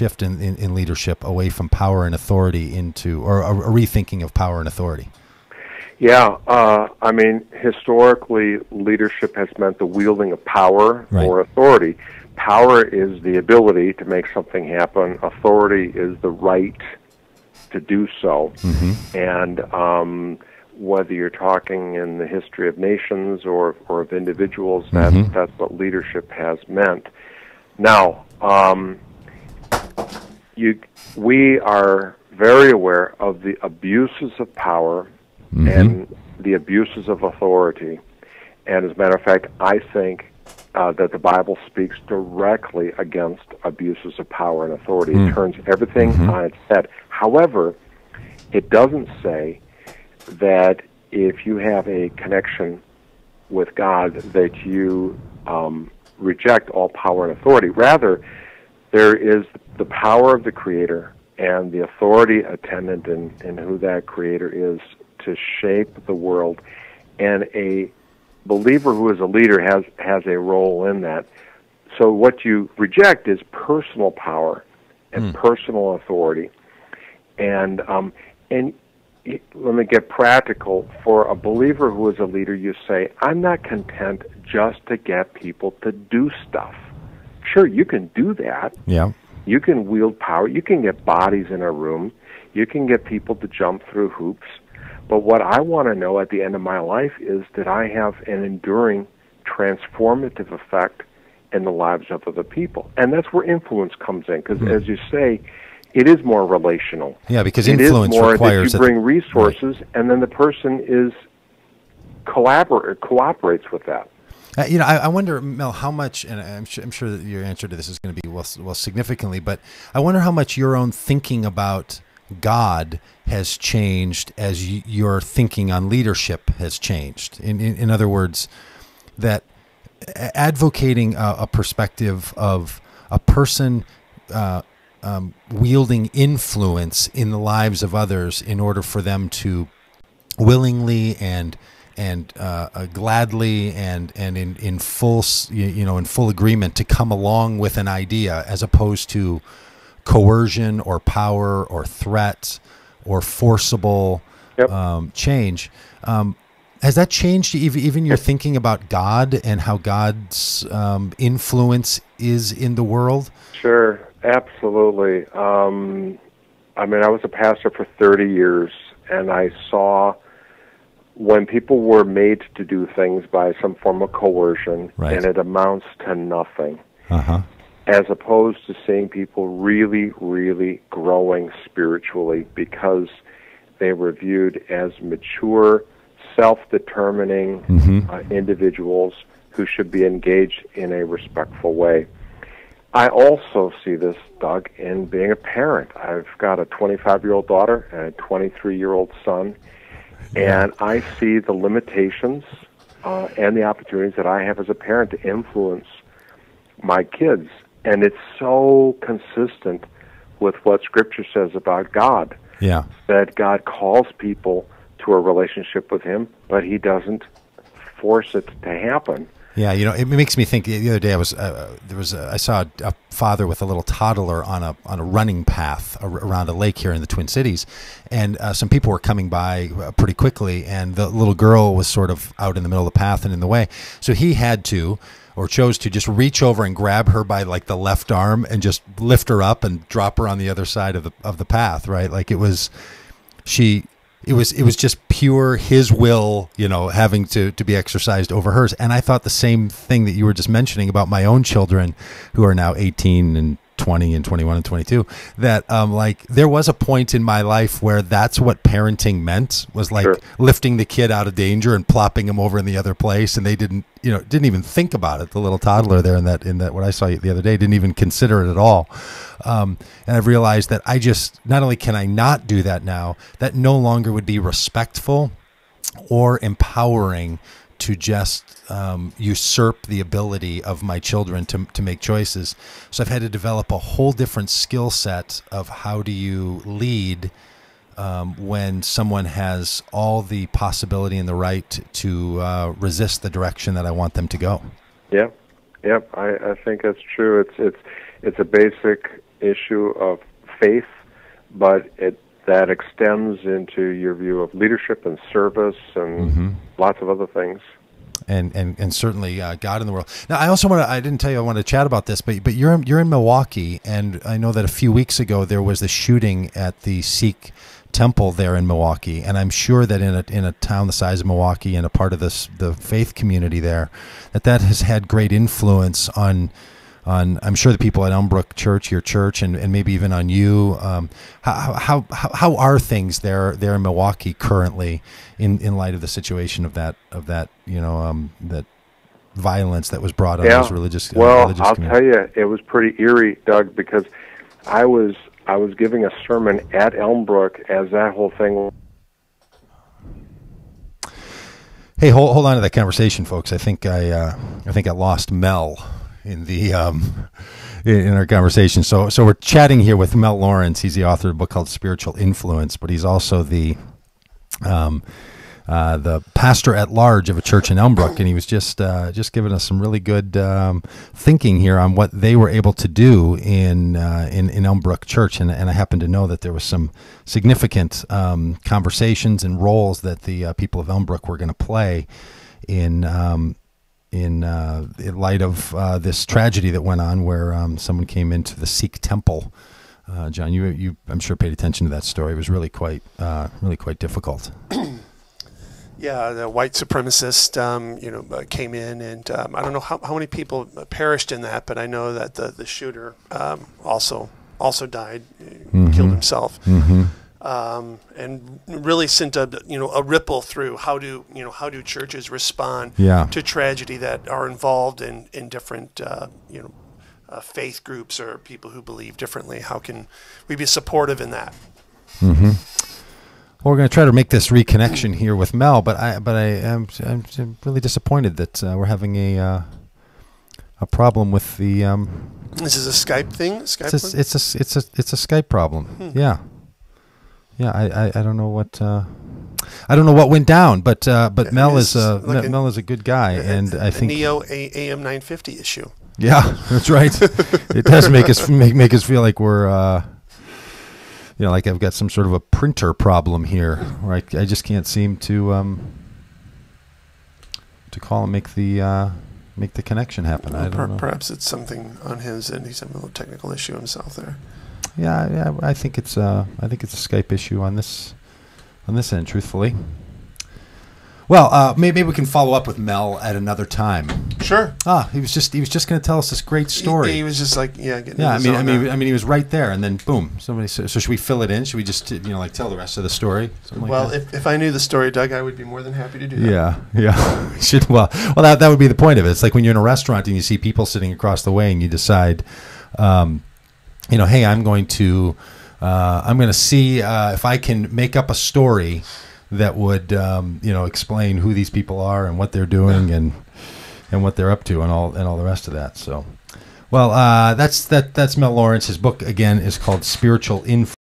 shift in leadership away from power and authority into, or a rethinking of power and authority? Yeah, I mean, historically, leadership has meant the wielding of power or authority. Power is the ability to make something happen. Authority is the right to do so. And whether you're talking in the history of nations or of individuals, that's what leadership has meant. Now, we are very aware of the abuses of power and the abuses of authority. And as a matter of fact, I think that the Bible speaks directly against abuses of power and authority. It turns everything on its head. However, it doesn't say that if you have a connection with God that you reject all power and authority. Rather, there is the power of the Creator and the authority attendant in who that Creator is to shape the world. And a believer who is a leader has a role in that. So what you reject is personal power and personal authority. And let me get practical. For a believer who is a leader, you say, I'm not content just to get people to do stuff. Sure, you can do that. Yeah. You can wield power. You can get bodies in a room. You can get people to jump through hoops. But what I want to know at the end of my life is that I have an enduring, transformative effect in the lives of other people. And that's where influence comes in, because as you say, it is more relational. Yeah, because influence requires that you bring resources, and then the person cooperates with that. I wonder, Mel, how much, and I'm sure that your answer to this is going to be well significantly, but I wonder how much your own thinking about God has changed as your thinking on leadership has changed. In other words, that advocating a perspective of a person wielding influence in the lives of others in order for them to willingly and gladly and in full in full agreement to come along with an idea, as opposed to coercion or power or threat or forcible change. Has that changed even your thinking about God and how God's influence is in the world? Sure, absolutely. I mean, I was a pastor for 30 years, and I saw when people were made to do things by some form of coercion, and it amounts to nothing, as opposed to seeing people really, really growing spiritually because they were viewed as mature, self-determining individuals who should be engaged in a respectful way. I also see this, Doug, in being a parent. I've got a 25-year-old daughter and a 23-year-old son, and I see the limitations and the opportunities that I have as a parent to influence my kids. And it's so consistent with what Scripture says about God. Yeah. That God calls people to a relationship with Him, but He doesn't force it to happen. Yeah, it makes me think. The other day, I saw a father with a little toddler on a running path around a lake here in the Twin Cities, and some people were coming by pretty quickly, and the little girl was sort of out in the middle of the path and in the way, so he had to, or chose to, just reach over and grab her by like the left arm and just lift her up and drop her on the other side of the path, right? Like it was just pure his will, having to be exercised over hers. And I thought the same thing that you were just mentioning about my own children, who are now 18 and 20 and 21 and 22, that like there was a point in my life where that's what parenting meant, was like lifting the kid out of danger and plopping him over in the other place, and they didn't even think about it. The little toddler there in that what I saw the other day didn't even consider it at all. And I've realized that not only can I not do that now, that no longer would be respectful or empowering to just usurp the ability of my children to make choices. So I've had to develop a whole different skill set of how do you lead when someone has all the possibility and the right to resist the direction that I want them to go. Yeah, I think that's true. It's a basic issue of faith, but that extends into your view of leadership and service and lots of other things. And certainly God in the world. Now, I also I didn't tell you I wanted to chat about this, but you're in Milwaukee, and I know that a few weeks ago there was the shooting at the Sikh temple there in Milwaukee, and I'm sure that in a town the size of Milwaukee and a part of the faith community there, that has had great influence on I'm sure the people at Elmbrook Church, your church, and maybe even on you. How are things there in Milwaukee currently in light of the situation of that that violence that was brought on those religious religious I'll community? tell you, it was pretty eerie, Doug, because I was giving a sermon at Elmbrook as that whole thing. Hey, hold on to that conversation, folks. I think I lost Mel in the in our conversation. So we're chatting here with Mel Lawrenz. He's the author of a book called Spiritual Influence, but he's also the pastor at large of a church in Elmbrook, and he was just giving us some really good thinking here on what they were able to do in Elmbrook Church, and I happen to know that there was some significant conversations and roles that the people of Elmbrook were going to play in light of this tragedy that went on, where someone came into the Sikh temple. John, you I'm sure paid attention to that story. It was really quite difficult. Yeah, the white supremacist, came in, and I don't know how many people perished in that, but I know that the shooter also died, killed himself. And really sent a ripple through how do churches respond to tragedy that are involved in different faith groups or people who believe differently. How can we be supportive in that? Well, we're going to try to make this reconnection here with Mel, but I'm really disappointed that we're having a problem with the. This is a Skype thing. It's a Skype problem. Yeah. I don't know what went down, but Mel is Mel is a good guy, and I think Neo AM 950 issue. Yeah, that's right. It does make us make us feel like we're like I've got some sort of a printer problem here, where I just can't seem to call and make the connection happen. I don't know. Perhaps it's something on his end. He's having a little technical issue himself there. Yeah, I think it's a Skype issue on this end, truthfully. Well, maybe we can follow up with Mel at another time. Sure. He was just going to tell us this great story. He was just like, getting I mean, he was right there, and then boom, somebody said, so should we fill it in? Should we just tell the rest of the story? Well, if I knew the story, Doug, I would be more than happy to do that. Yeah. Well, that would be the point of it. It's like when you're in a restaurant and you see people sitting across the way, and you decide, hey, I'm going to see if I can make up a story that would explain who these people are and what they're doing and what they're up to and all the rest of that. So, well, that's Mel Lawrence. His book again is called Spiritual Influence.